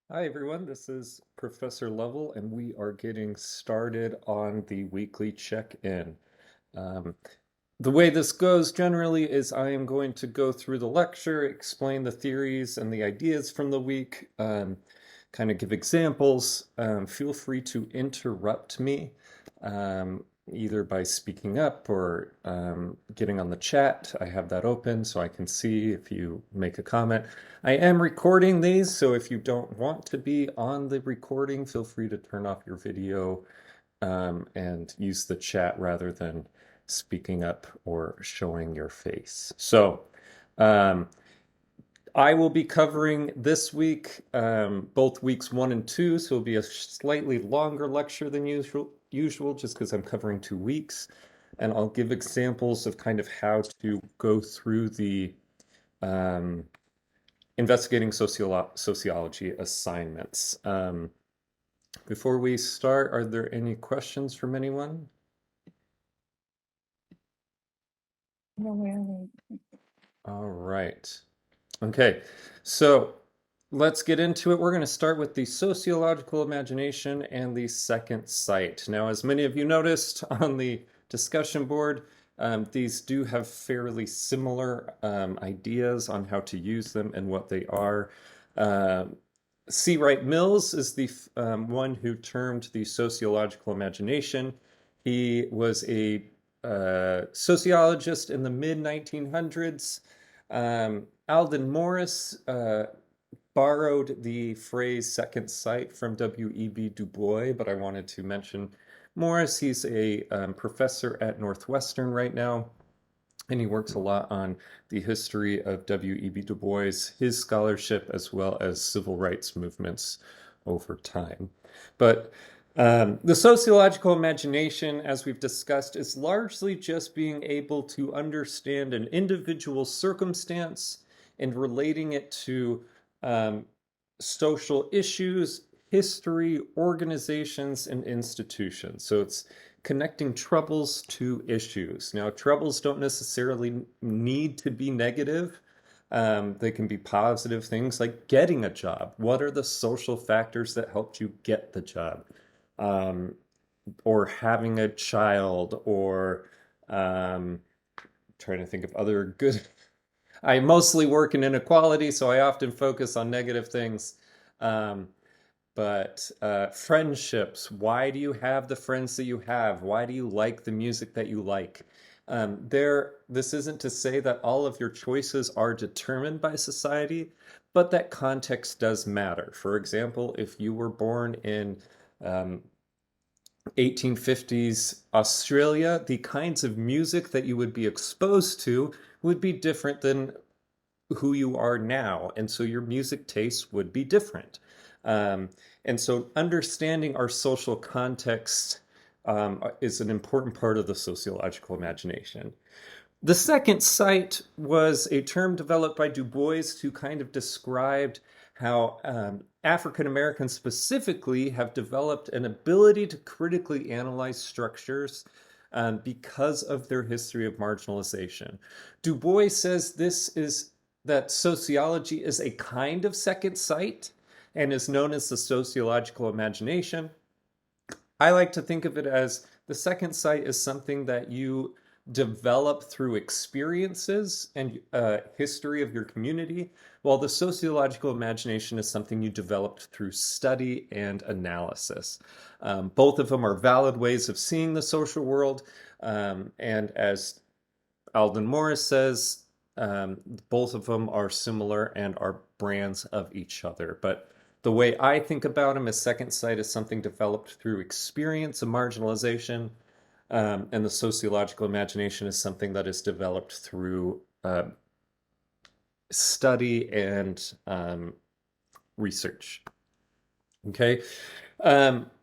Hi everyone, this is Professor Lovell, and we are getting started on the weekly check-in. Um, the way this goes generally is I am going to go through the lecture, explain the theories and the ideas from the week, kind of give examples. Feel free to interrupt me, um, either by speaking up or getting on the chat. I have that open so I can see if you make a comment. I am recording these, so if you don't want to be on the recording, feel free to turn off your video and use the chat rather than speaking up or showing your face. So, um, I will be covering this week, both weeks 1 and 2, so it'll be a slightly longer lecture than usual just because I'm covering 2 weeks. And I'll give examples of kind of how to go through the um, investigating sociology assignments. Before we start, are there any questions from anyone? All right. Okay, so let's get into it. We're going to start with the sociological imagination and the second sight. Now, as many of you noticed on the discussion board, these do have fairly similar ideas on how to use them and what they are. C. Wright Mills is the one who termed the sociological imagination. He was a sociologist in the mid 1900s. Alden Morris borrowed the phrase second sight from W.E.B. Du Bois, but I wanted to mention Morris. He's a professor at Northwestern right now, and he works a lot on the history of W.E.B. Du Bois, his scholarship, as well as civil rights movements over time. But the sociological imagination, as we've discussed, is largely just being able to understand an individual circumstance and relating it to social issues, history, organizations, and institutions. So it's connecting troubles to issues. Now, troubles don't necessarily need to be negative. They can be positive things like getting a job. What are the social factors that helped you get the job? Um, or having a child, or trying to think of other good. I mostly work in inequality, so I often focus on negative things. Um, but friendships, why do you have the friends that you have? Why do you like the music that you like? This isn't to say that all of your choices are determined by society, but that context does matter. For example, if you were born in um, 1850s Australia, the kinds of music that you would be exposed to would be different than who you are now. And so your music tastes would be different. Um, and so understanding our social context is an important part of the sociological imagination. The second sight was a term developed by Du Bois to kind of describe how African Americans specifically have developed an ability to critically analyze structures because of their history of marginalization. Du Bois says this is that sociology is a kind of second sight and is known as the sociological imagination. I like to think of it as the second sight is something that you develop through experiences and history of your community, while the sociological imagination is something you developed through study and analysis. Both of them are valid ways of seeing the social world, and as Alden Morris says, both of them are similar and are brands of each other. But the way I think about them is second sight is something developed through experience of marginalization, and the sociological imagination is something that is developed through study and research. Okay.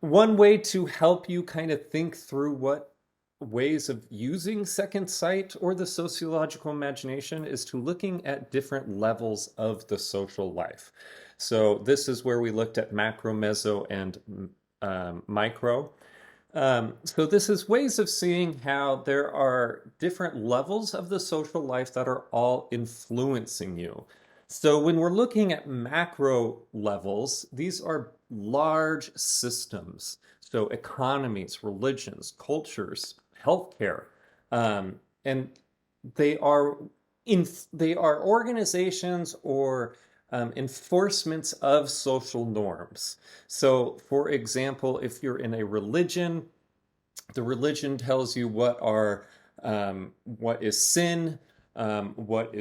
One way to help you kind of think through what ways of using second sight or the sociological imagination is to looking at different levels of the social life. So this is where we looked at macro, meso, and micro. So this is ways of seeing how there are different levels of the social life that are all influencing you. So when we're looking at macro levels, these are large systems. So economies, religions, cultures, healthcare, and they are they are organizations or enforcements of social norms. So, for example, if you're in a religion, the religion tells you what is sin, what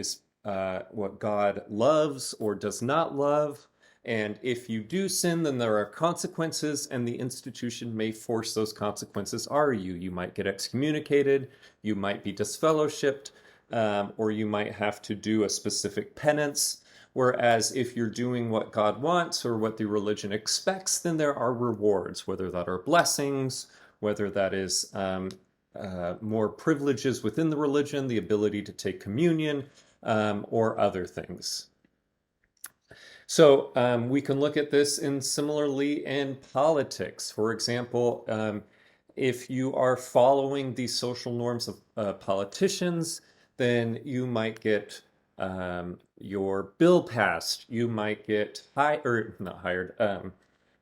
God loves or does not love. And if you do sin, then there are consequences, and the institution may force those consequences on you. You might get excommunicated, you might be disfellowshipped, or you might have to do a specific penance. Whereas if you're doing what God wants or what the religion expects, then there are rewards, whether that are blessings, whether that is more privileges within the religion, the ability to take communion, or other things. So we can look at this similarly in politics. For example, if you are following the social norms of politicians, then you might get your bill passed. You might get not hired.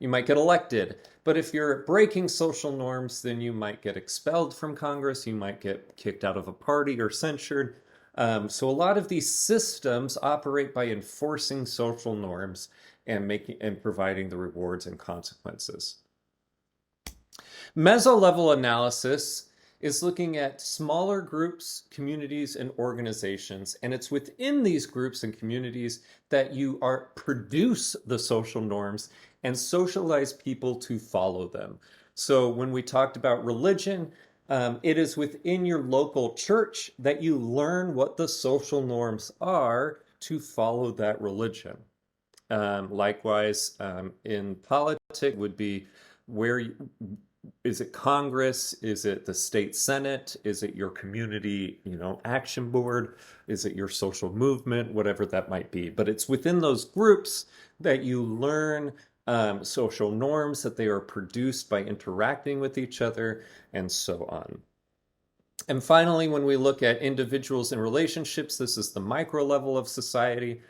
You might get elected. But if you're breaking social norms, then you might get expelled from Congress. You might get kicked out of a party or censured. So a lot of these systems operate by enforcing social norms and providing the rewards and consequences. Meso-level analysis is looking at smaller groups, communities, and organizations, and it's within these groups and communities that you produce the social norms and socialize people to follow them. So when we talked about religion, it is within your local church that you learn what the social norms are to follow that religion. Likewise, in politics would be is it Congress? Is it the state Senate? Is it your community, action board? Is it your social movement? Whatever that might be. But it's within those groups that you learn social norms, that they are produced by interacting with each other, and so on. And finally, when we look at individuals and relationships, this is the micro level of society.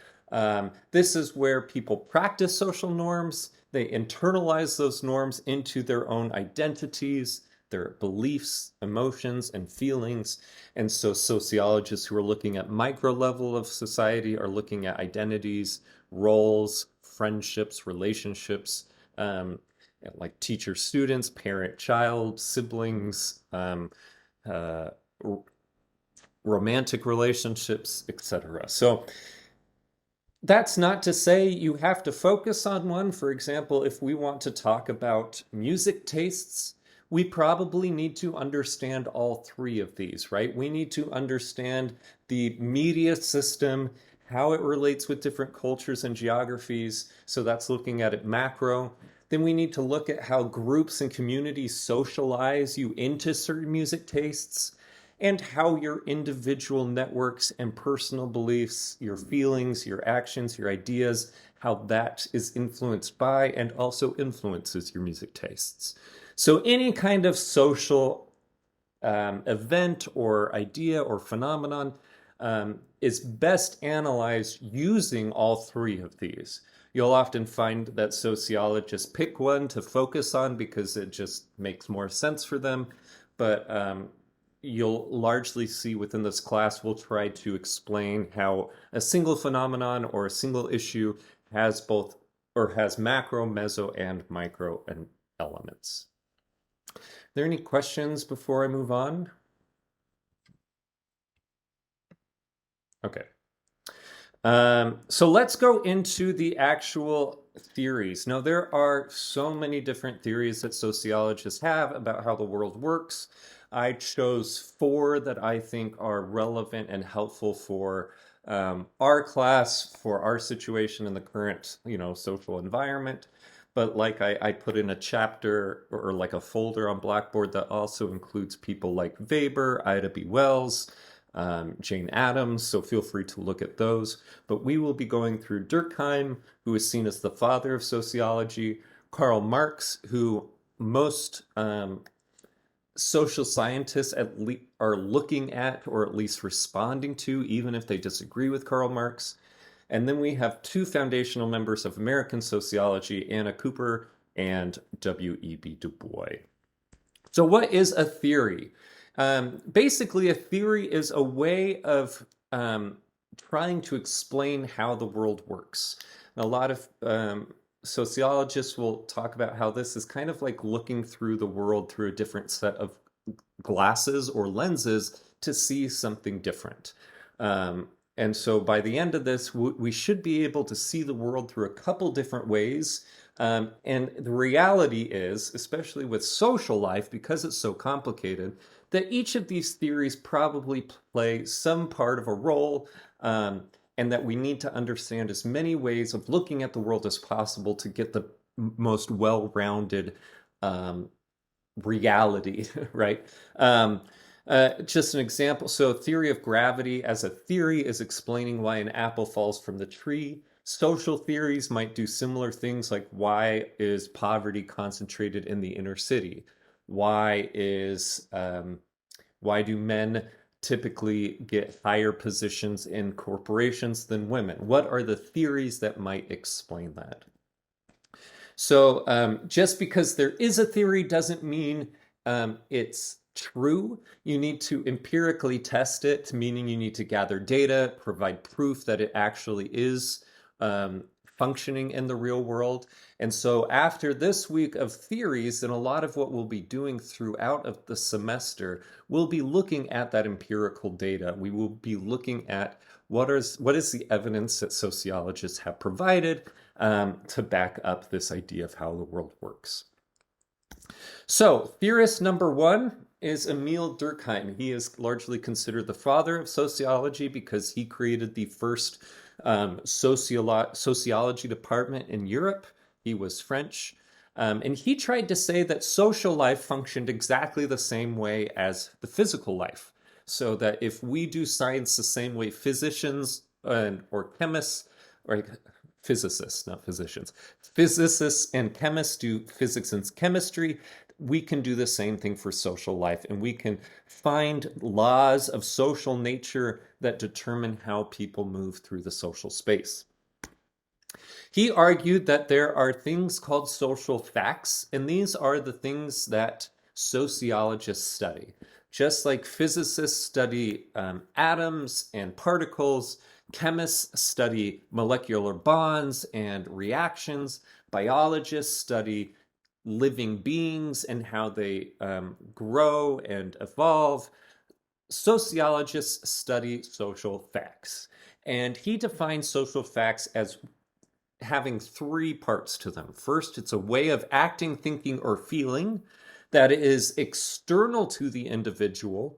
This is where people practice social norms. They internalize those norms into their own identities, their beliefs, emotions, and feelings. And so sociologists who are looking at micro level of society are looking at identities, roles, friendships, relationships, like teacher-students, parent-child, siblings, romantic relationships, etc. So that's not to say you have to focus on one. For example, if we want to talk about music tastes, we probably need to understand all three of these, right? We need to understand the media system, how it relates with different cultures and geographies. So that's looking at it macro. Then we need to look at how groups and communities socialize you into certain music tastes, and how your individual networks and personal beliefs, your feelings, your actions, your ideas, how that is influenced by and also influences your music tastes. So any kind of social event or idea or phenomenon is best analyzed using all three of these. You'll often find that sociologists pick one to focus on because it just makes more sense for them. But you'll largely see within this class, we'll try to explain how a single phenomenon or a single issue has both, or has macro, meso, and micro elements. Are there any questions before I move on? Okay. So let's go into the actual theories. Now, there are so many different theories that sociologists have about how the world works. I chose 4 that I think are relevant and helpful for our class, for our situation in the current, social environment. But like I put in a chapter or like a folder on Blackboard that also includes people like Weber, Ida B. Wells, Jane Addams, so feel free to look at those. But we will be going through Durkheim, who is seen as the father of sociology, Karl Marx, who most social scientists are looking at, or at least responding to, even if they disagree with Karl Marx, And then we have two foundational members of American sociology, Anna Cooper and W.E.B. Du Bois. So what is a theory? Basically, a theory is a way of trying to explain how the world works. A lot of sociologists will talk about how this is kind of like looking through the world through a different set of glasses or lenses to see something different. And so by the end of this, we should be able to see the world through a couple different ways. And the reality is, especially with social life, because it's so complicated, that each of these theories probably play some part of a role, and that we need to understand as many ways of looking at the world as possible to get the most well-rounded reality, right? Just an example. So theory of gravity as a theory is explaining why an apple falls from the tree. Social theories might do similar things like why is poverty concentrated in the inner city? Why do men typically get higher positions in corporations than women? What are the theories that might explain that? So just because there is a theory doesn't mean it's true. You need to empirically test it, meaning you need to gather data, provide proof that it actually is functioning in the real world. And so after this week of theories, and a lot of what we'll be doing throughout of the semester, we'll be looking at that empirical data. We will be looking at what is the evidence that sociologists have provided to back up this idea of how the world works. So theorist number one is Emile Durkheim. He is largely considered the father of sociology because he created the first sociology department in Europe. He was French. And he tried to say that social life functioned exactly the same way as the physical life. So that if we do science the same way physicians or chemists, or physicists, not physicians, physicists and chemists do physics and chemistry, we can do the same thing for social life, and we can find laws of social nature that determine how people move through the social space. He argued that there are things called social facts, and these are the things that sociologists study. Just like physicists study atoms and particles, chemists study molecular bonds and reactions, biologists study living beings and how they grow and evolve. Sociologists study social facts. And he defines social facts as having three parts to them. First, it's a way of acting, thinking, or feeling that is external to the individual,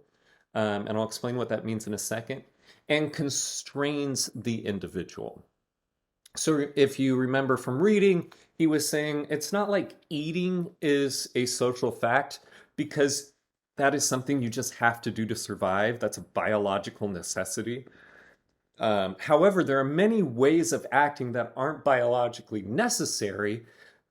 and I'll explain what that means in a second, and constrains the individual. So if you remember from reading, he was saying it's not like eating is a social fact because that is something you just have to do to survive. That's a biological necessity. However, there are many ways of acting that aren't biologically necessary,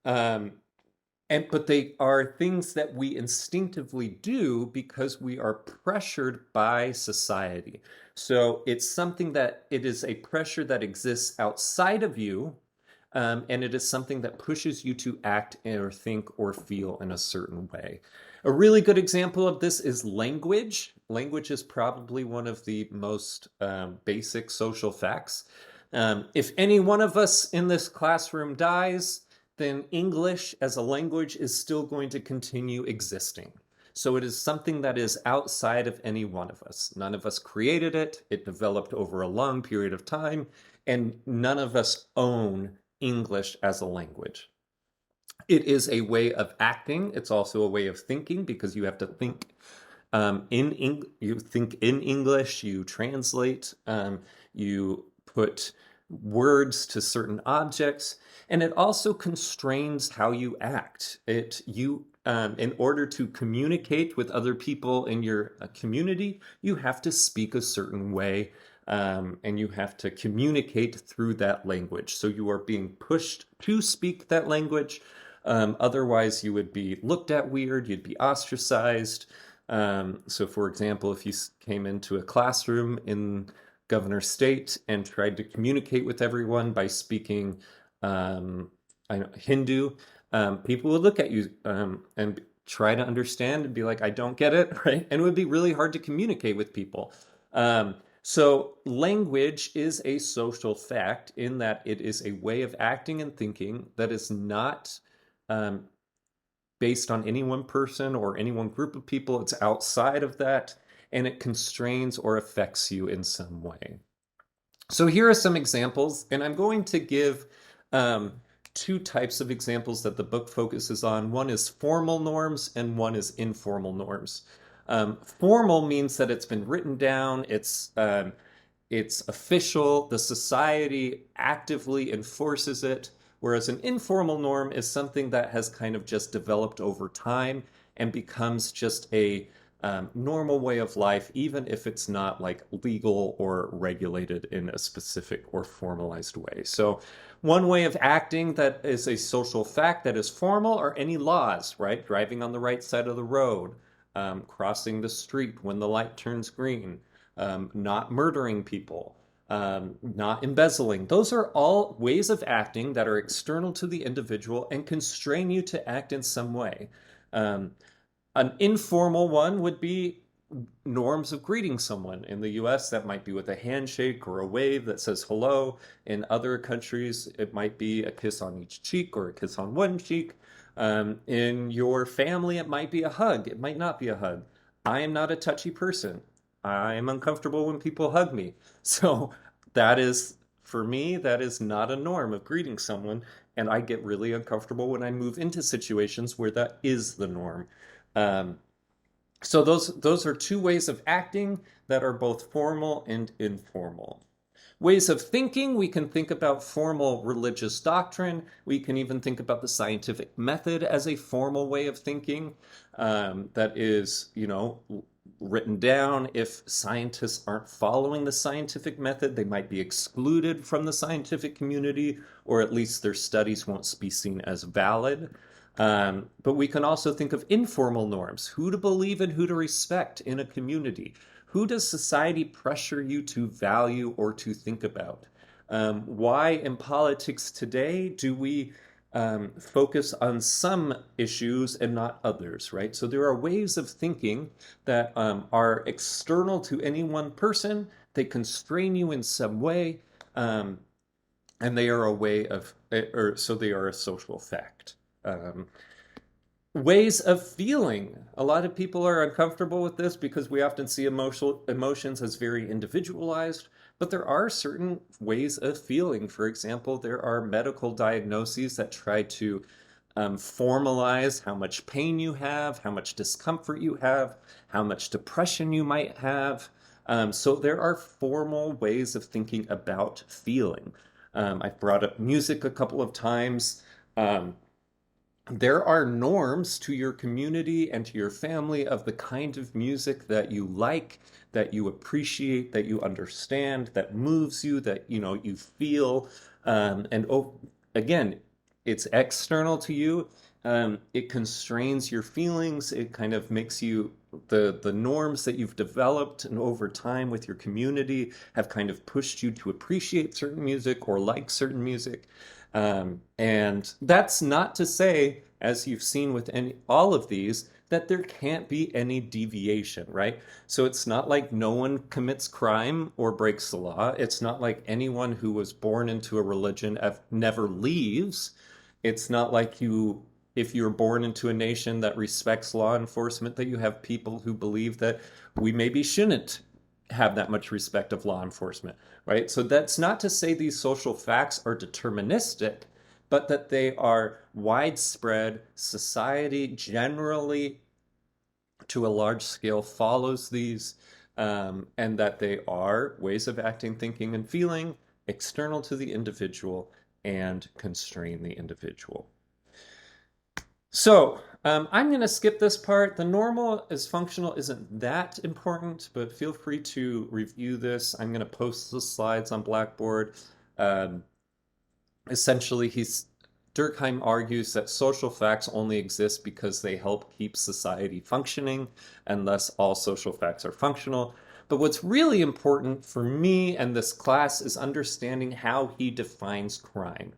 but they are things that we instinctively do because we are pressured by society. So it's something that it is a pressure that exists outside of you, and it is something that pushes you to act or think or feel in a certain way. A really good example of this is language. Language is probably one of the most basic social facts. If any one of us in this classroom dies, then English as a language is still going to continue existing. So it is something that is outside of any one of us. None of us created it. It developed over a long period of time, and none of us own English as a language. It is a way of acting. It's also a way of thinking because you have to think you think in English, you translate, you put words to certain objects, and it also constrains how you act. In order to communicate with other people in your community, you have to speak a certain way, and you have to communicate through that language. So you are being pushed to speak that language. Otherwise, you would be looked at weird, you'd be ostracized. So for example, if you came into a classroom in governor state and tried to communicate with everyone by speaking Hindu, people would look at you and try to understand and be like, I don't get it, right? And it would be really hard to communicate with people. So language is a social fact in that it is a way of acting and thinking that is not based on any one person or any one group of people. It's outside of that, and it constrains or affects you in some way. So here are some examples, and I'm going to give two types of examples that the book focuses on. One is formal norms and one is informal norms. Formal means that it's been written down, it's official, the society actively enforces it, whereas an informal norm is something that has kind of just developed over time and becomes just a normal way of life, even if it's not like legal or regulated in a specific or formalized way. So one way of acting that is a social fact that is formal are any laws, right? Driving on the right side of the road, crossing the street when the light turns green, not murdering people, not embezzling. Those are all ways of acting that are external to the individual and constrain you to act in some way. An informal one would be norms of greeting someone. In the US, that might be with a handshake or a wave that says hello. In other countries, it might be a kiss on each cheek or a kiss on one cheek. In your family, it might be a hug. It might not be a hug. I am not a touchy person. I am uncomfortable when people hug me. So that is, for me, that is not a norm of greeting someone. And I get really uncomfortable when I move into situations where that is the norm. So those are two ways of acting that are both formal and informal. Ways of thinking, we can think about formal religious doctrine. We can even think about the scientific method as a formal way of thinking that is, written down. If scientists aren't following the scientific method, they might be excluded from the scientific community, or at least their studies won't be seen as valid. But we can also think of informal norms, who to believe and who to respect in a community. Who does society pressure you to value or to think about? Why in politics today do we focus on some issues and not others, right? So there are ways of thinking that are external to any one person. They constrain you in some way, and they are a way of, so they are a social fact. Ways of feeling. A lot of people are uncomfortable with this because we often see emotions as very individualized, but there are certain ways of feeling. For example, there are medical diagnoses that try to formalize how much pain you have, how much discomfort you have, how much depression you might have. So there are formal ways of thinking about feeling. I've brought up music a couple of times. There are norms to your community and to your family of the kind of music that you like, that you appreciate, that you understand, that moves you, that you feel. Again, it's external to you. It constrains your feelings. It kind of makes you the norms that you've developed and over time with your community have kind of pushed you to appreciate certain music or like certain music. And that's not to say, as you've seen with all of these, that there can't be any deviation, right? So it's not like no one commits crime or breaks the law. It's not like anyone who was born into a religion never leaves. It's not like if you're born into a nation that respects law enforcement, that you have people who believe that we maybe shouldn't have that much respect of law enforcement, right? So that's not to say these social facts are deterministic, but that they are widespread. Society generally, to a large scale, follows these, and that they are ways of acting, thinking, and feeling external to the individual and constrain the individual. So I'm going to skip this part. The normal as functional isn't that important, but feel free to review this. I'm going to post the slides on Blackboard. Essentially, Durkheim argues that social facts only exist because they help keep society functioning, and thus all social facts are functional. But what's really important for me and this class is understanding how he defines crime.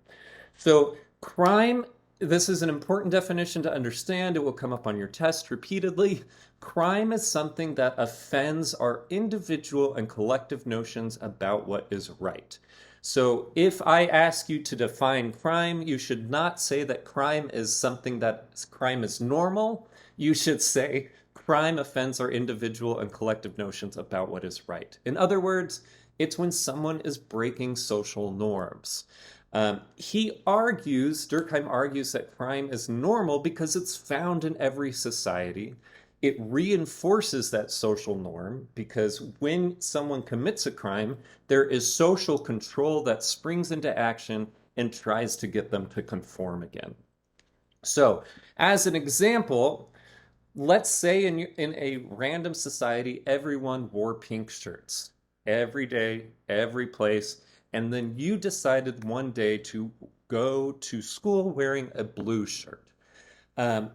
So, crime, this is an important definition to understand. It will come up on your test repeatedly. Crime is something that offends our individual and collective notions about what is right. So, if I ask you to define crime, you should not say that crime is normal. You should say crime offends our individual and collective notions about what is right. In other words, it's when someone is breaking social norms. Durkheim argues that crime is normal because it's found in every society. It reinforces that social norm because when someone commits a crime, there is social control that springs into action and tries to get them to conform again. So, as an example, let's say in a random society, everyone wore pink shirts every day, every place, and then you decided one day to go to school wearing a blue shirt.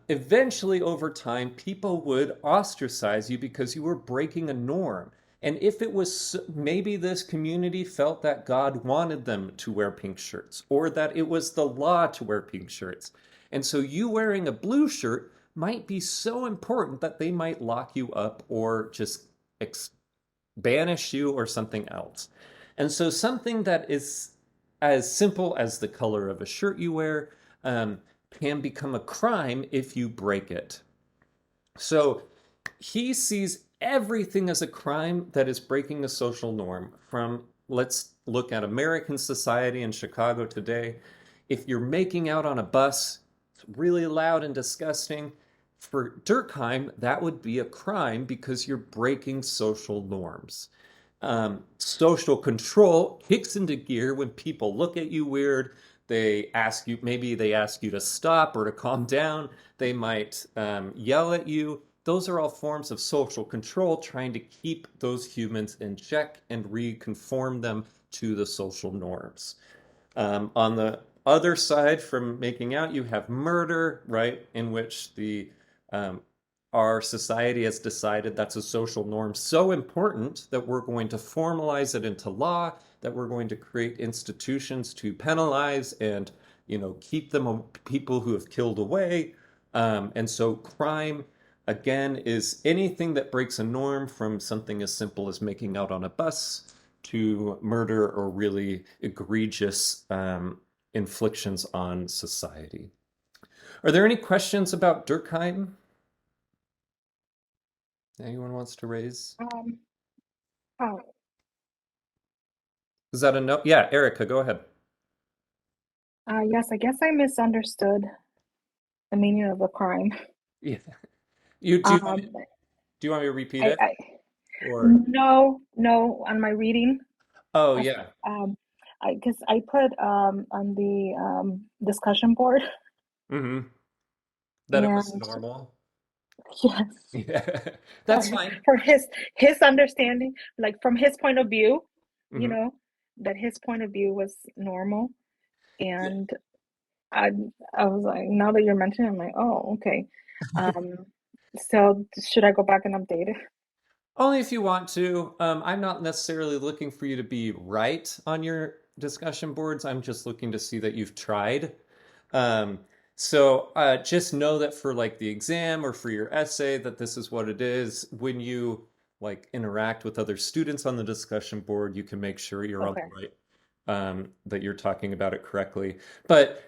Eventually, over time, people would ostracize you because you were breaking a norm. And if it was maybe this community felt that God wanted them to wear pink shirts or that it was the law to wear pink shirts. And so you wearing a blue shirt might be so important that they might lock you up or just banish you or something else. And so something that is as simple as the color of a shirt you wear can become a crime if you break it. So he sees everything as a crime that is breaking a social norm. Let's look at American society in Chicago today. If you're making out on a bus, it's really loud and disgusting. For Durkheim, that would be a crime because you're breaking social norms. Social control kicks into gear when people look at you weird. Maybe they ask you to stop or to calm down. They might yell at you. Those are all forms of social control trying to keep those humans in check and reconform them to the social norms. On the other side from making out, you have murder, right, in which um, our society has decided that's a social norm so important that we're going to formalize it into law, that we're going to create institutions to penalize and, keep them people who have killed away. And so crime, again, is anything that breaks a norm from something as simple as making out on a bus to murder or really egregious inflictions on society. Are there any questions about Durkheim? Anyone wants to raise? Um, oh, Is that a no? Yeah, Erica, go ahead. yes, I guess I misunderstood the meaning of the crime. Yeah. You do you want me, Um, do you want me to repeat I, it? I, Or no, no, on my reading, oh I, yeah. because I put on the discussion board, Mm-hmm. That it was and normal. yes, Yeah. That's fine. for his understanding, like from his point of view, you Mm-hmm. know, that his point of view was normal, Yeah. and I I was like, now that you're mentioning, I'm like, oh, okay. Um, so should I go back and update it? Only if you want to. I'm not necessarily looking for you to be right on your discussion boards. I'm just looking to see that you've tried. Um, so just know that for like the exam or for your essay, that this is what it is. When you like interact with other students on the discussion board, you can make sure you're on Okay. the right, that you're talking about it correctly. But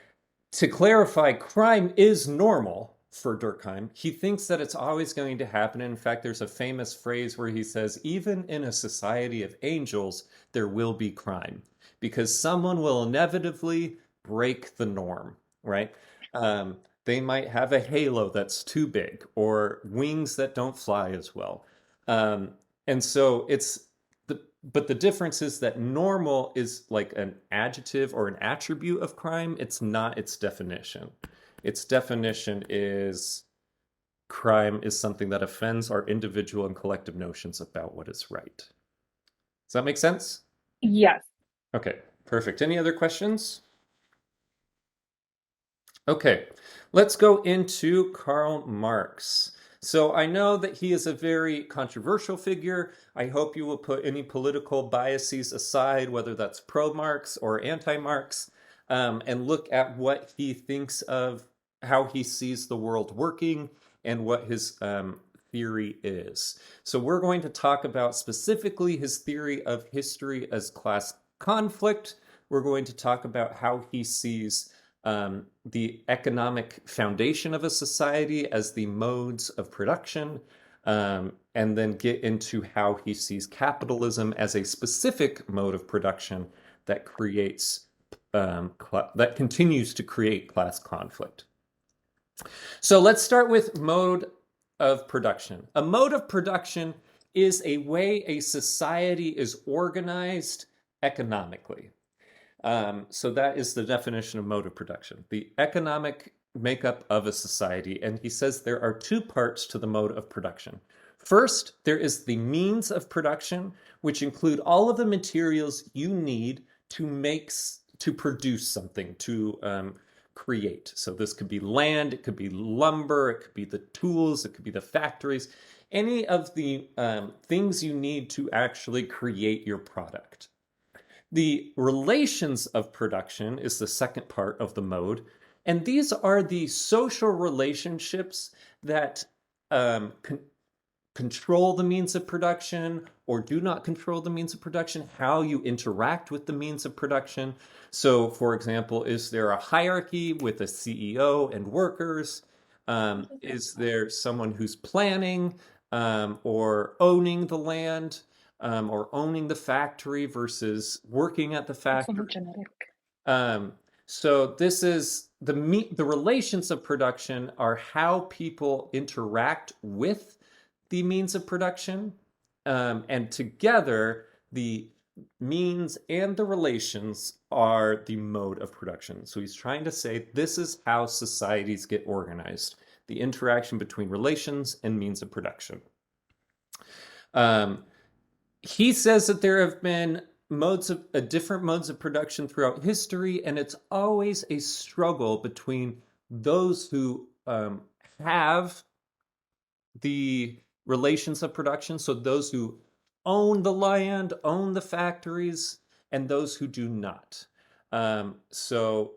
to clarify, crime is normal for Durkheim. He thinks that it's always going to happen. In fact, there's a famous phrase where he says, even in a society of angels, there will be crime because someone will inevitably break the norm, right? Um, they might have a halo that's too big or wings that don't fly as well. Um, and so but the difference is that normal is like an adjective or an attribute of crime. It's not its definition. Its definition is crime is something that offends our individual and collective notions about what is right. Does that make sense? Yes. Okay, perfect. Any other questions? Okay, let's go into Karl Marx. So I know that he is a very controversial figure. I hope you will put any political biases aside, whether that's pro-Marx or anti-Marx, and look at what he thinks of how he sees the world working and what his theory is. So we're going to talk about specifically his theory of history as class conflict. We're going to talk about how he sees the economic foundation of a society as the modes of production, and then get into how he sees capitalism as a specific mode of production that creates that continues to create class conflict. So let's start with mode of production. A mode of production is a way a society is organized economically. So that is the definition of mode of production, the economic makeup of a society. And he says there are two parts to the mode of production. First, there is the means of production, which include all of the materials you need to produce something, to create. So this could be land, it could be lumber, it could be the tools, it could be the factories, any of the things you need to actually create your product. The relations of production is the second part of the mode, and these are the social relationships that control the means of production or do not control the means of production, how you interact with the means of production. So, for example, is there a hierarchy with a CEO and workers? Is there someone who's planning or owning the land? Or owning the factory versus working at the Also the factory. genetic. So this is the relations of production are how people interact with the means of production, and together the means and the relations are the mode of production. So he's trying to say this is how societies get organized: the interaction between relations and means of production. He says that there have been different modes of production throughout history, and it's always a struggle between those who have the relations of production, so those who own the land, own the factories, and those who do not. So,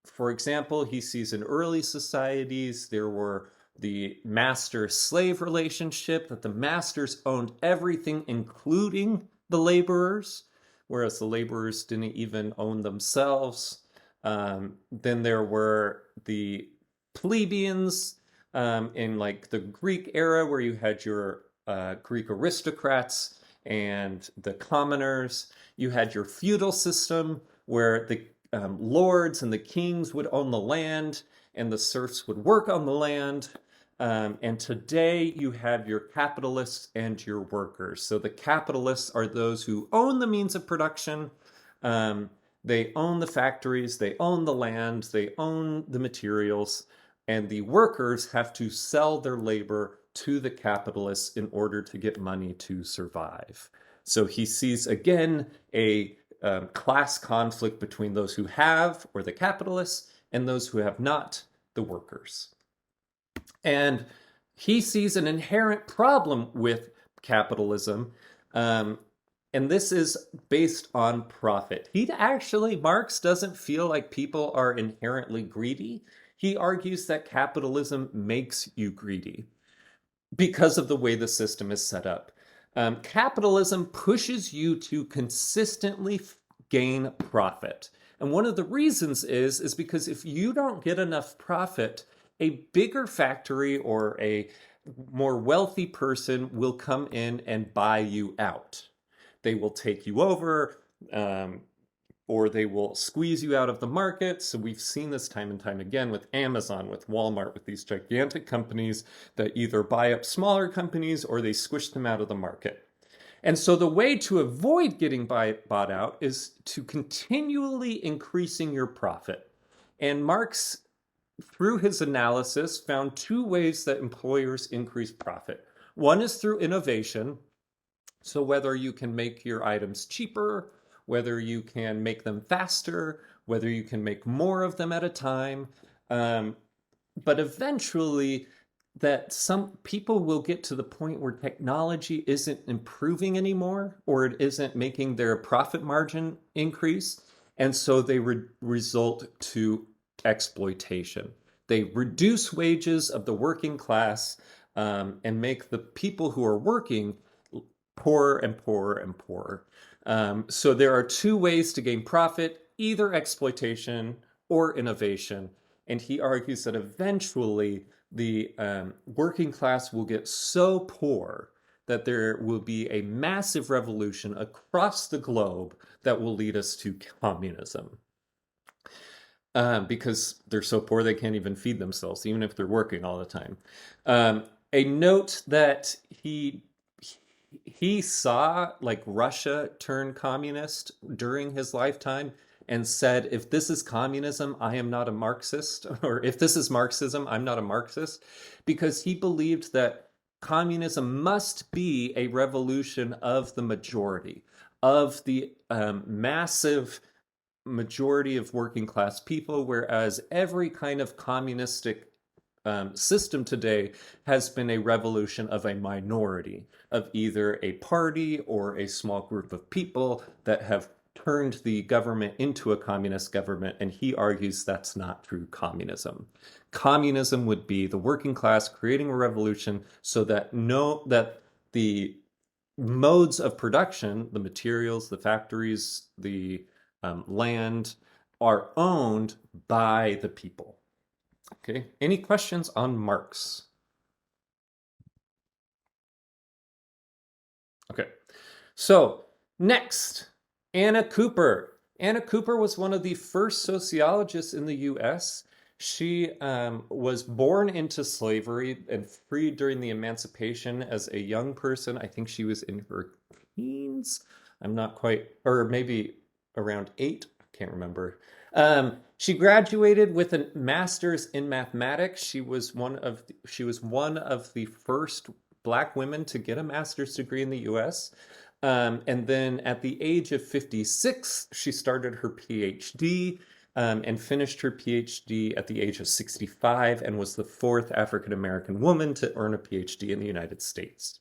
for example, he sees in early societies there were the master-slave relationship, that the masters owned everything, including the laborers, whereas the laborers didn't even own themselves. Then there were the plebeians in like the Greek era, where you had your Greek aristocrats and the commoners. You had your feudal system, where the lords and the kings would own the land, and the serfs would work on the land. And today you have your capitalists and your workers. So the capitalists are those who own the means of production. They own the factories, they own the land, they own the materials, and the workers have to sell their labor to the capitalists in order to get money to survive. So he sees again a class conflict between those who have, or the capitalists, and those who have not, the workers. And he sees an inherent problem with capitalism, and this is based on profit. Marx doesn't feel like people are inherently greedy. He argues that capitalism makes you greedy because of the way the system is set up. Capitalism pushes you to consistently gain profit. And one of the reasons is because if you don't get enough profit, a bigger factory or a more wealthy person will come in and buy you out. They will take you over, or they will squeeze you out of the market. So we've seen this time and time again with Amazon, with Walmart, with these gigantic companies that either buy up smaller companies or they squish them out of the market. And so the way to avoid getting bought out is to continually increasing your profit. And Marx, through his analysis, found two ways that employers increase profit. One is through innovation. So whether you can make your items cheaper, whether you can make them faster, whether you can make more of them at a time. But eventually, that some people will get to the point where technology isn't improving anymore, or it isn't making their profit margin increase, and so they result to exploitation. They reduce wages of the working class, and make the people who are working poorer and poorer and poorer. So there are two ways to gain profit: either exploitation or innovation. And he argues that eventually the working class will get so poor that there will be a massive revolution across the globe that will lead us to communism. Because they're so poor they can't even feed themselves, even if they're working all the time. A note that he saw like Russia turn communist during his lifetime and said, if this is communism, I am not a Marxist, or if this is Marxism, I'm not a Marxist, because he believed that communism must be a revolution of the majority, of the massive majority of working class people, whereas every kind of communistic system today has been a revolution of a minority, of either a party or a small group of people that have turned the government into a communist government. And he argues that's not true communism. Communism would be the working class creating a revolution so that the modes of production, the materials, the factories, the land, are owned by the people. Okay, any questions on Marx? Okay, so next, Anna Cooper. Anna Cooper was one of the first sociologists in the US. She was born into slavery and freed during the emancipation as a young person. I think she was in her teens. I'm not quite, or maybe around 8. I can't remember. She graduated with a master's in mathematics. She was one of the first Black women to get a master's degree in the U.S. And then at the age of 56, she started her PhD, and finished her PhD at the age of 65, and was the fourth African American woman to earn a PhD in the United States.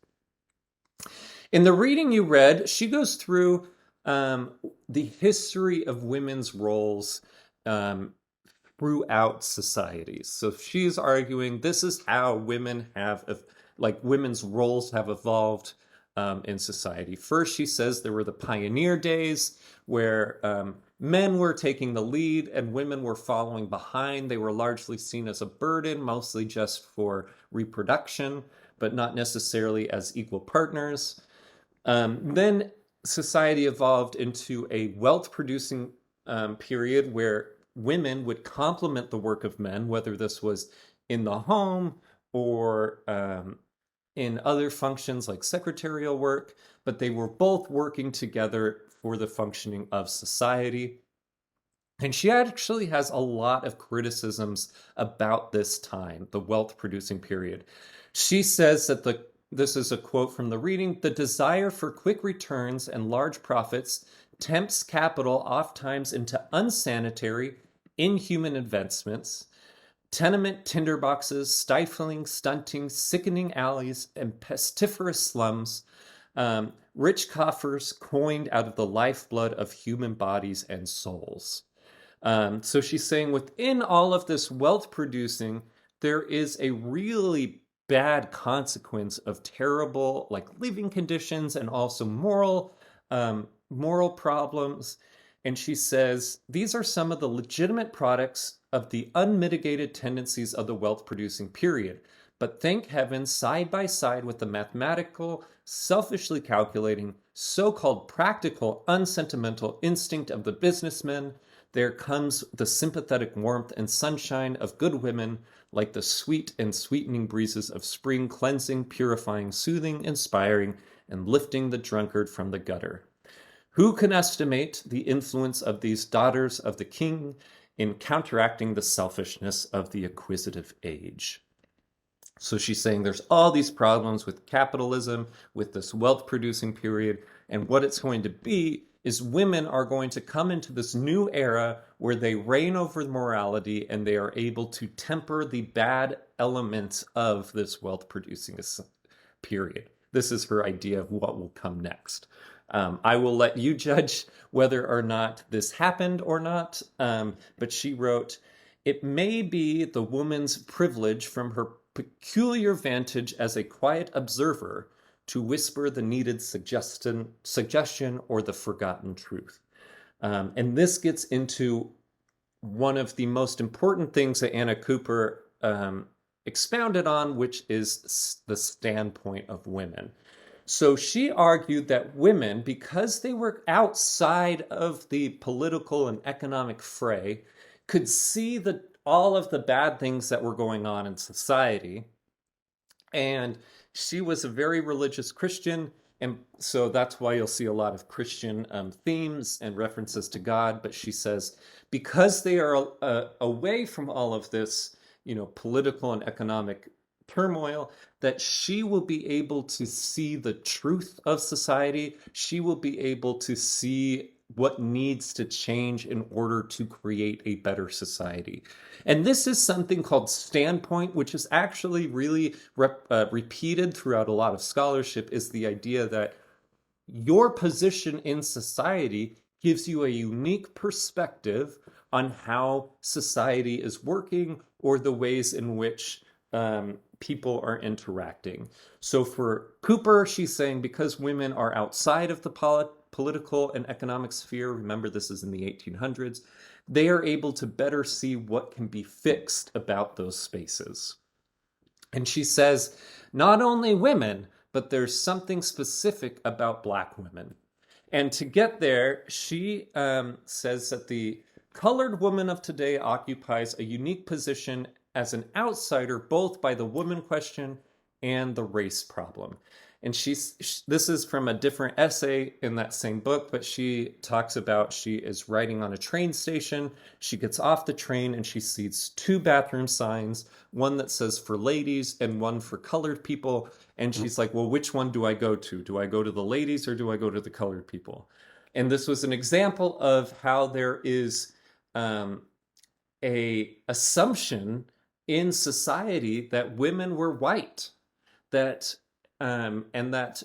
In the reading you read, she goes through the history of women's roles throughout societies. So she's arguing this is how women's roles have evolved in society. First, she says there were the pioneer days where men were taking the lead and women were following behind. They were largely seen as a burden, mostly just for reproduction, but not necessarily as equal partners. Then society evolved into a wealth-producing period where women would complement the work of men, whether this was in the home or in other functions like secretarial work, but they were both working together for the functioning of society. And she actually has a lot of criticisms about this time, the wealth-producing period. She says that this is a quote from the reading, "The desire for quick returns and large profits tempts capital oftentimes into unsanitary, inhuman investments, tenement tinderboxes, stifling, stunting, sickening alleys, and pestiferous slums, rich coffers coined out of the lifeblood of human bodies and souls." So she's saying within all of this wealth producing, there is a really bad consequence of terrible living conditions and also moral problems. And she says these are some of the legitimate products of the unmitigated tendencies of the wealth producing period. But thank heaven, side by side with the mathematical, selfishly calculating, so-called practical, unsentimental instinct of the businessman, there comes the sympathetic warmth and sunshine of good women, like the sweet and sweetening breezes of spring, cleansing, purifying, soothing, inspiring, and lifting the drunkard from the gutter. Who can estimate the influence of these daughters of the king in counteracting the selfishness of the acquisitive age? So she's saying there's all these problems with capitalism, with this wealth producing period, and what it's going to be is women are going to come into this new era where they reign over morality and they are able to temper the bad elements of this wealth producing period. This is her idea of what will come next. I will let you judge whether or not this happened or not, but she wrote, "It may be the woman's privilege from her peculiar vantage as a quiet observer to whisper the needed suggestion or the forgotten truth." And this gets into one of the most important things that Anna Cooper expounded on, which is the standpoint of women. So she argued that women, because they were outside of the political and economic fray, could see all of the bad things that were going on in society. And she was a very religious Christian. And so that's why you'll see a lot of Christian themes and references to God. But she says, because they are away from all of this, political and economic turmoil, that she will be able to see the truth of society. She will be able to see what needs to change in order to create a better society. And this is something called standpoint, which is actually really repeated throughout a lot of scholarship, is the idea that your position in society gives you a unique perspective on how society is working or the ways in which people are interacting. So for Cooper, she's saying because women are outside of the political and economic sphere, remember this is in the 1800s, they are able to better see what can be fixed about those spaces. And she says, not only women, but there's something specific about Black women. And to get there, she says that the colored woman of today occupies a unique position as an outsider, both by the woman question and the race problem. And this is from a different essay in that same book, but she talks about she is riding on a train station. She gets off the train and she sees two bathroom signs, one that says for ladies and one for colored people. And she's like, well, which one do I go to? Do I go to the ladies or do I go to the colored people? And this was an example of how there is a assumption in society that women were white, that and that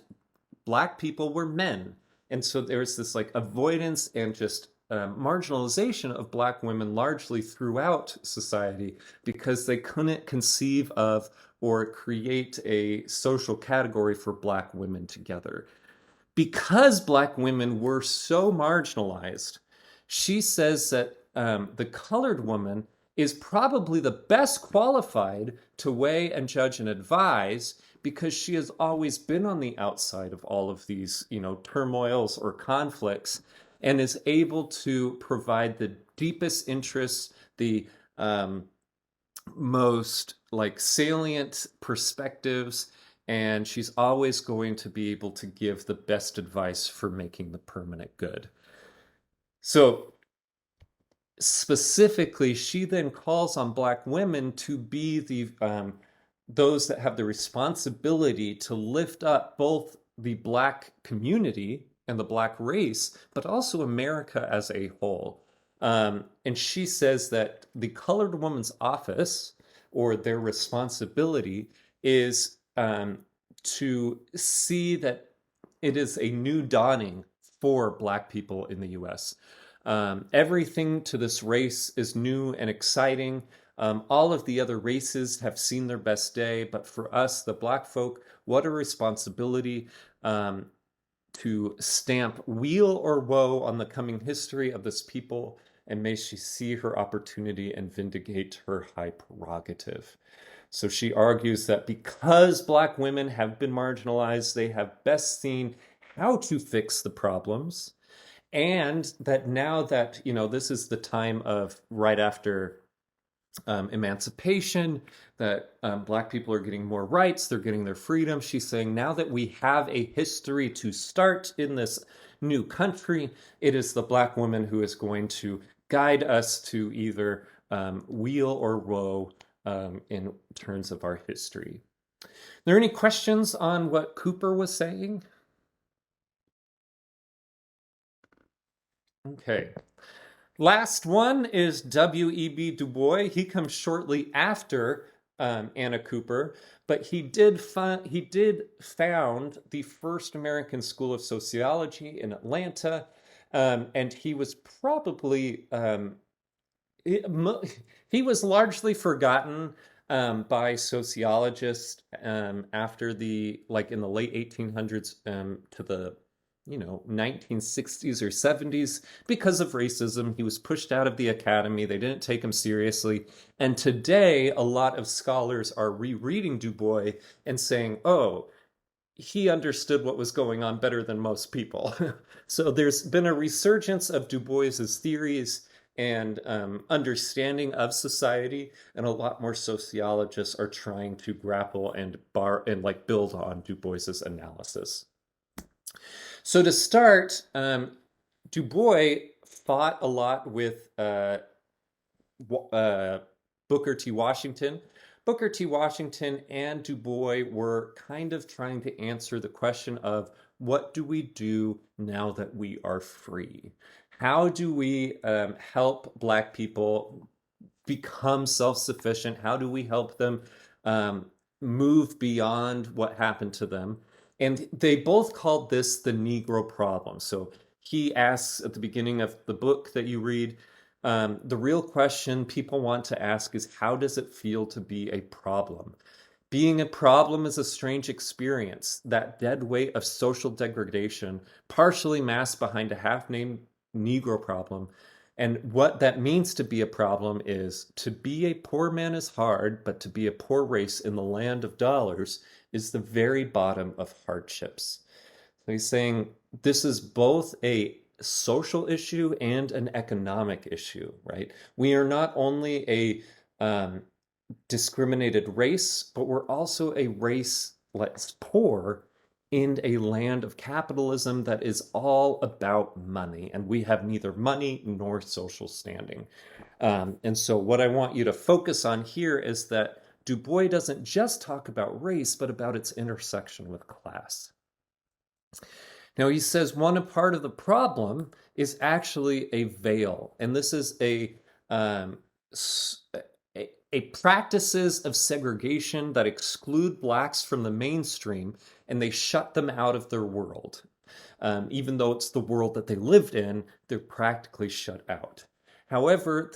Black people were men. And so there's this like avoidance and just marginalization of Black women largely throughout society because they couldn't conceive of or create a social category for Black women together. Because Black women were so marginalized, she says that the colored woman is probably the best qualified to weigh and judge and advise because she has always been on the outside of all of these, turmoils or conflicts and is able to provide the deepest interests, the most like salient perspectives, and she's always going to be able to give the best advice for making the permanent good. So specifically, she then calls on Black women to be those that have the responsibility to lift up both the Black community and the Black race, but also America as a whole. And she says that the colored woman's office or their responsibility is to see that it is a new dawning for Black people in the US. Everything to this race is new and exciting. All of the other races have seen their best day, but for us, the Black folk, what a responsibility to stamp weal or woe on the coming history of this people, and may she see her opportunity and vindicate her high prerogative. So she argues that because Black women have been marginalized, they have best seen how to fix the problems, and that now that, this is the time of right after emancipation, that Black people are getting more rights, they're getting their freedom. She's saying now that we have a history to start in this new country, it is the Black woman who is going to guide us to either weal or woe in terms of our history. Are there any questions on what Cooper was saying? Okay. Last one is W.E.B. Du Bois. He comes shortly after Anna Cooper, but he did found the first American School of Sociology in Atlanta, and he was probably he, he was largely forgotten by sociologists after the like in the late 1800s to the 1960s or 70s because of racism. He was pushed out of the academy. They didn't take him seriously. And today, a lot of scholars are rereading Du Bois and saying, oh, he understood what was going on better than most people. So there's been a resurgence of Du Bois's theories and understanding of society, and a lot more sociologists are trying to grapple and like build on Du Bois's analysis. So to start, Du Bois fought a lot with uh, Booker T. Washington. Booker T. Washington and Du Bois were kind of trying to answer the question of what do we do now that we are free? How do we help Black people become self-sufficient? How do we help them um, move beyond what happened to them? And they both called this the Negro problem. So he asks at the beginning of the book that you read, the real question people want to ask is, how does it feel to be a problem? Being a problem is a strange experience, that dead weight of social degradation, partially masked behind a half-named Negro problem. And what that means to be a problem is to be a poor man is hard, but to be a poor race in the land of dollars is the very bottom of hardships. So he's saying this is both a social issue and an economic issue, right? We are not only a discriminated race, but we're also a race that's poor in a land of capitalism that is all about money, and we have neither money nor social standing. And so, what I want you to focus on here is that Du Bois doesn't just talk about race, but about its intersection with class. Now, he says one part of the problem is actually a veil, and this is um, a practices of segregation that exclude blacks from the mainstream and they shut them out of their world. Even though it's the world that they lived in, they're practically shut out. However,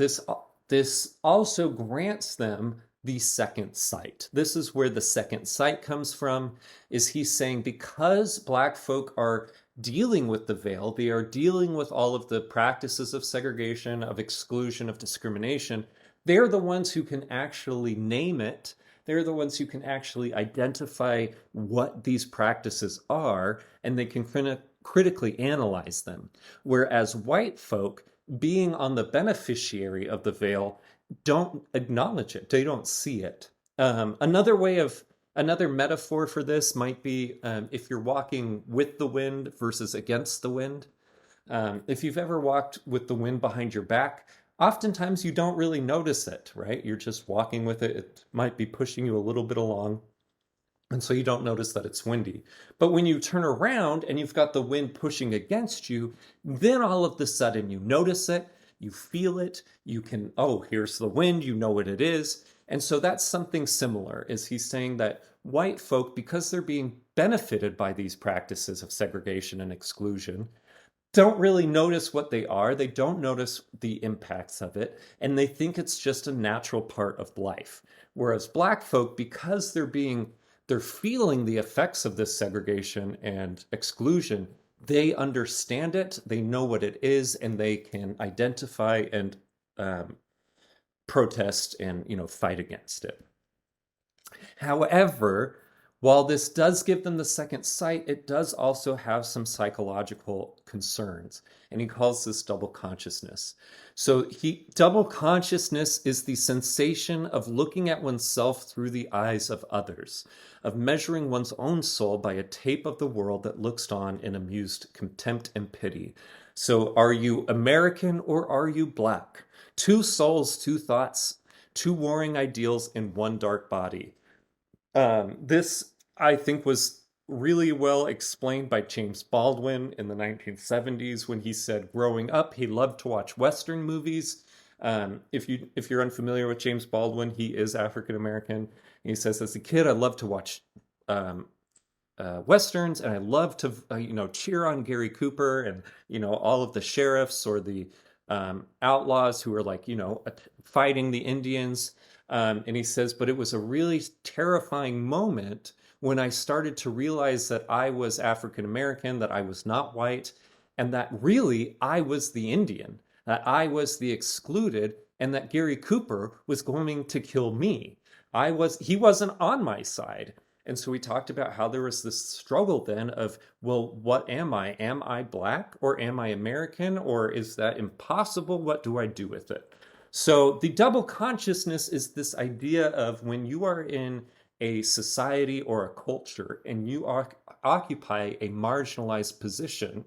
this also grants them the second sight. This is where the second sight comes from, is he's saying because black folk are dealing with the veil, they are dealing with all of the practices of segregation, of exclusion, of discrimination, they're the ones who can actually name it. They're the ones who can actually identify what these practices are, and they can critically analyze them. Whereas white folk, being on the beneficiary of the veil, don't acknowledge it. They don't see it. Another metaphor for this might be if you're walking with the wind versus against the wind. If you've ever walked with the wind behind your back, oftentimes you don't really notice it, right? You're just walking with it. It might be pushing you a little bit along. And so you don't notice that it's windy. But when you turn around and you've got the wind pushing against you, then all of a sudden you notice it, you feel it, you can, oh, here's the wind, you know what it is. And so that's something similar, is he's saying that white folk, because they're being benefited by these practices of segregation and exclusion, don't really notice what they are. They don't notice the impacts of it, and they think it's just a natural part of life. Whereas black folk, because they're feeling the effects of this segregation and exclusion, they understand it, they know what it is, and they can identify and protest and fight against it. However, while this does give them the second sight, it does also have some psychological concerns. And he calls this double consciousness. So double consciousness is the sensation of looking at oneself through the eyes of others, of measuring one's own soul by a tape of the world that looks on in amused contempt and pity. So are you American or are you black? Two souls, two thoughts, two warring ideals in one dark body. This, I think, was really well explained by James Baldwin in the 1970s when he said growing up he loved to watch Western movies. If you're unfamiliar with James Baldwin, he is African American. He says as a kid I loved to watch um, westerns, and I love to cheer on Gary Cooper and all of the sheriffs or the outlaws who are like fighting the Indians. And he says, but it was a really terrifying moment when I started to realize that I was African American, that I was not white, and that really I was the Indian, that I was the excluded, and that Gary Cooper was going to kill me. He wasn't on my side. And so we talked about how there was this struggle then of, well, what am I? Am I black or am I American, or is that impossible? What do I do with it? So the double consciousness is this idea of when you are in a society or a culture and you occupy a marginalized position,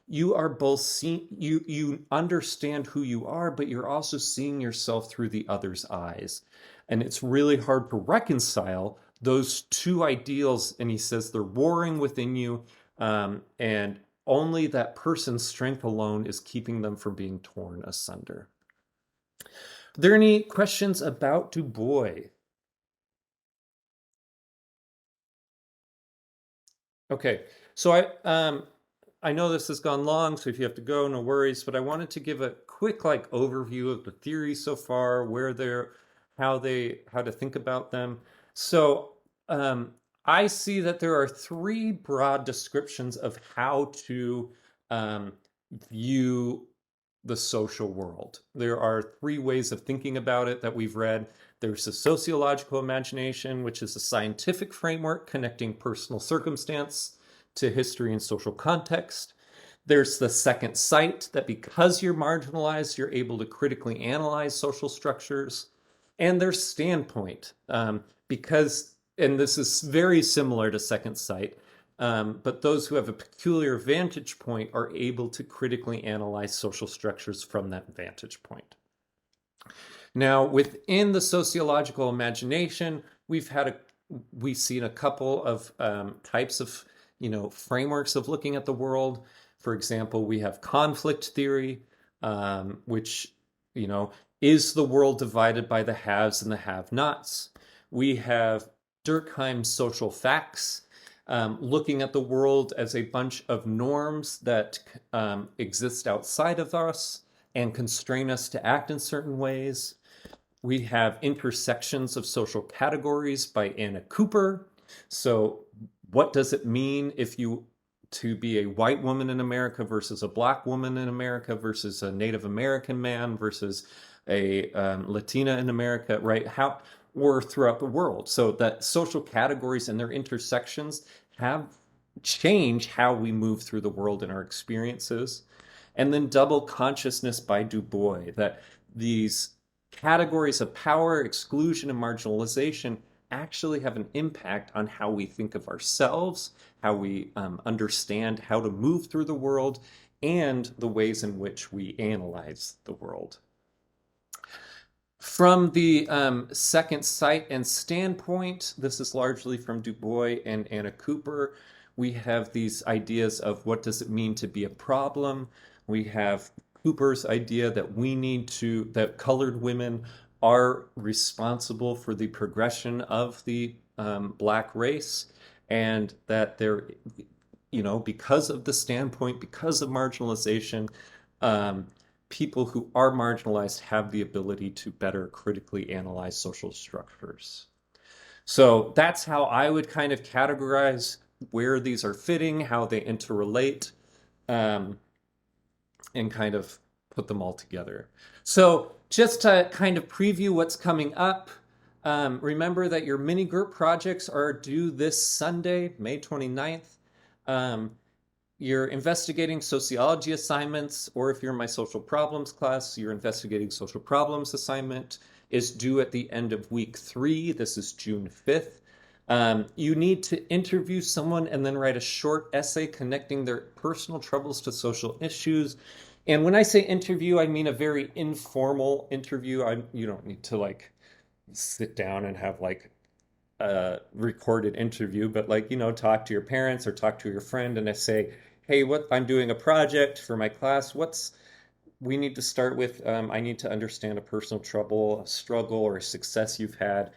you are both seeing, you understand who you are, but you're also seeing yourself through the other's eyes. And it's really hard to reconcile those two ideals. And he says they're warring within you, and only that person's strength alone is keeping them from being torn asunder. Are there any questions about Du Bois? Okay, so I know this has gone long, so if you have to go, no worries. But I wanted to give a quick like overview of the theories so far, where they're, how to think about them. So I see that there are three broad descriptions of how to view the social world. There are three ways of thinking about it that we've read. There's the sociological imagination, which is a scientific framework connecting personal circumstance to history and social context. There's the second sight, that because you're marginalized, you're able to critically analyze social structures. And there's standpoint, because, and this is very similar to second sight, but those who have a peculiar vantage point are able to critically analyze social structures from that vantage point. Now, within the sociological imagination, we've seen a couple of types of frameworks of looking at the world. For example, we have conflict theory, which is the world divided by the haves and the have-nots. We have Durkheim's social facts, looking at the world as a bunch of norms that exist outside of us and constrain us to act in certain ways. We have intersections of social categories by Anna Cooper. So what does it mean to be a white woman in America versus a black woman in America versus a Native American man versus a Latina in America, right? Or throughout the world. So that social categories and their intersections have changed how we move through the world in our experiences. And then double consciousness by Du Bois, that these categories of power, exclusion, and marginalization actually have an impact on how we think of ourselves, how we understand how to move through the world, and the ways in which we analyze the world. From the second sight and standpoint, this is largely from Du Bois and Anna Cooper. We have these ideas of what does it mean to be a problem. We have Cooper's idea that colored women are responsible for the progression of the black race, and that they're, because of the standpoint, because of marginalization, people who are marginalized have the ability to better critically analyze social structures. So that's how I would kind of categorize where these are fitting, how they interrelate, and kind of put them all together. So just to kind of preview what's coming up, remember that your mini group projects are due this Sunday, May 29th. Your investigating sociology assignments, or if you're in my social problems class, your investigating social problems assignment is due at the end of week 3. This is June 5th. You need to interview someone and then write a short essay connecting their personal troubles to social issues. And when I say interview, I mean a very informal interview. You don't need to like sit down and have like a recorded interview, but like, talk to your parents or talk to your friend and I say, hey, what I'm doing a project for my class. We need to start with, I need to understand a personal trouble, a struggle, or a success you've had.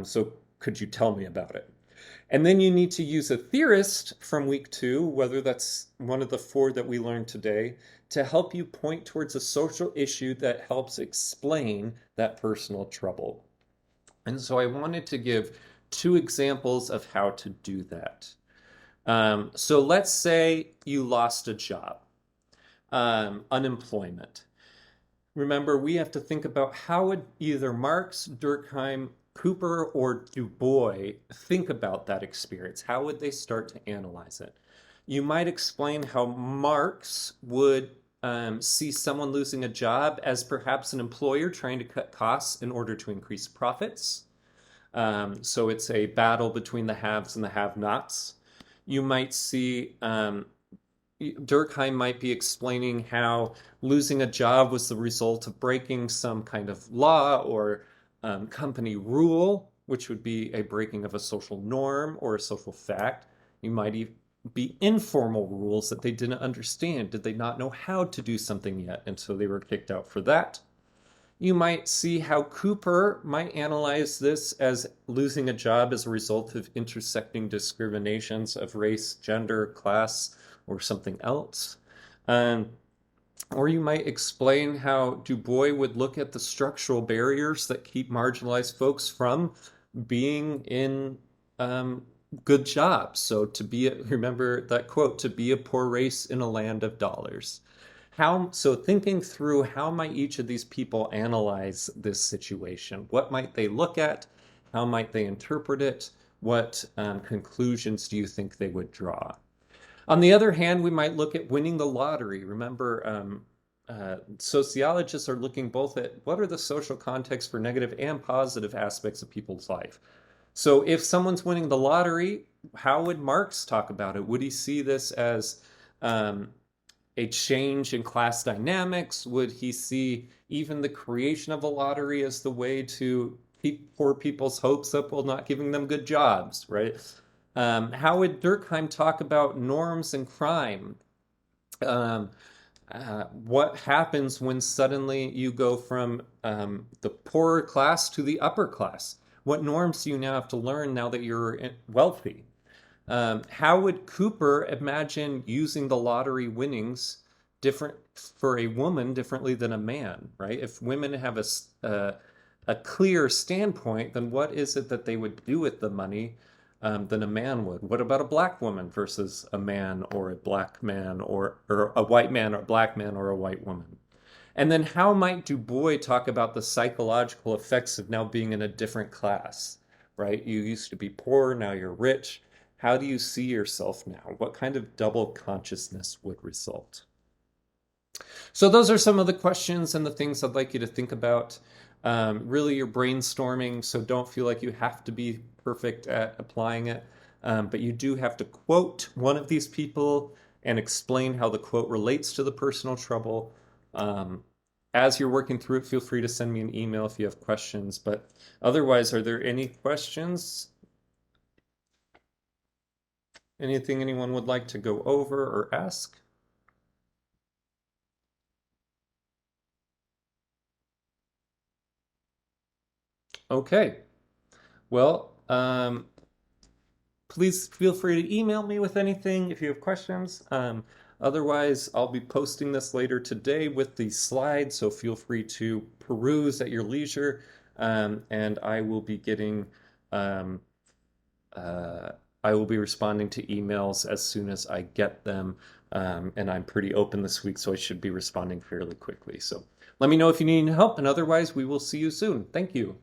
So could you tell me about it? And then you need to use a theorist from week 2, whether that's one of the 4 that we learned today, to help you point towards a social issue that helps explain that personal trouble. And so I wanted to give 2 examples of how to do that. So let's say you lost a job, unemployment. Remember, we have to think about how would either Marx, Durkheim, Cooper, or Du Bois think about that experience? How would they start to analyze it? You might explain how Marx would see someone losing a job as perhaps an employer trying to cut costs in order to increase profits. So it's a battle between the haves and the have-nots. You might see Durkheim might be explaining how losing a job was the result of breaking some kind of law or company rule, which would be a breaking of a social norm or a social fact. You might even be informal rules that they didn't understand. Did they not know how to do something yet? And so they were kicked out for that. You might see how Cooper might analyze this as losing a job as a result of intersecting discriminations of race, gender, class, or something else. Um, or you might explain how Du Bois would look at the structural barriers that keep marginalized folks from being in good jobs. So remember that quote, to be a poor race in a land of dollars. So thinking through how might each of these people analyze this situation? What might they look at? How might they interpret it? What conclusions do you think they would draw? On the other hand, we might look at winning the lottery. Remember, sociologists are looking both at what are the social contexts for negative and positive aspects of people's life. So if someone's winning the lottery, how would Marx talk about it? Would he see this as um, a change in class dynamics? Would he see even the creation of a lottery as the way to keep poor people's hopes up while not giving them good jobs, right? How would Durkheim talk about norms and crime? Um, what happens when suddenly you go from the poorer class to the upper class? What norms do you now have to learn now that you're wealthy? How would Cooper imagine using the lottery winnings different for a woman differently than a man, right? If women have a clear standpoint, then what is it that they would do with the money than a man would? What about a black woman versus a man or a black man or a white man or a black man or a white woman? And then how might Du Bois talk about the psychological effects of now being in a different class, right? You used to be poor, now you're rich. How do you see yourself now? What kind of double consciousness would result? So those are some of the questions and the things I'd like you to think about. Really, you're brainstorming, so don't feel like you have to be perfect at applying it. But you do have to quote one of these people and explain how the quote relates to the personal trouble. As you're working through it, feel free to send me an email if you have questions. But otherwise, are there any questions? Anything anyone would like to go over or ask? Okay. Well, please feel free to email me with anything if you have questions. Otherwise, I'll be posting this later today with the slides, so feel free to peruse at your leisure. And um, I will be responding to emails as soon as I get them. And I'm pretty open this week, so I should be responding fairly quickly. So let me know if you need any help, and otherwise, we will see you soon. Thank you.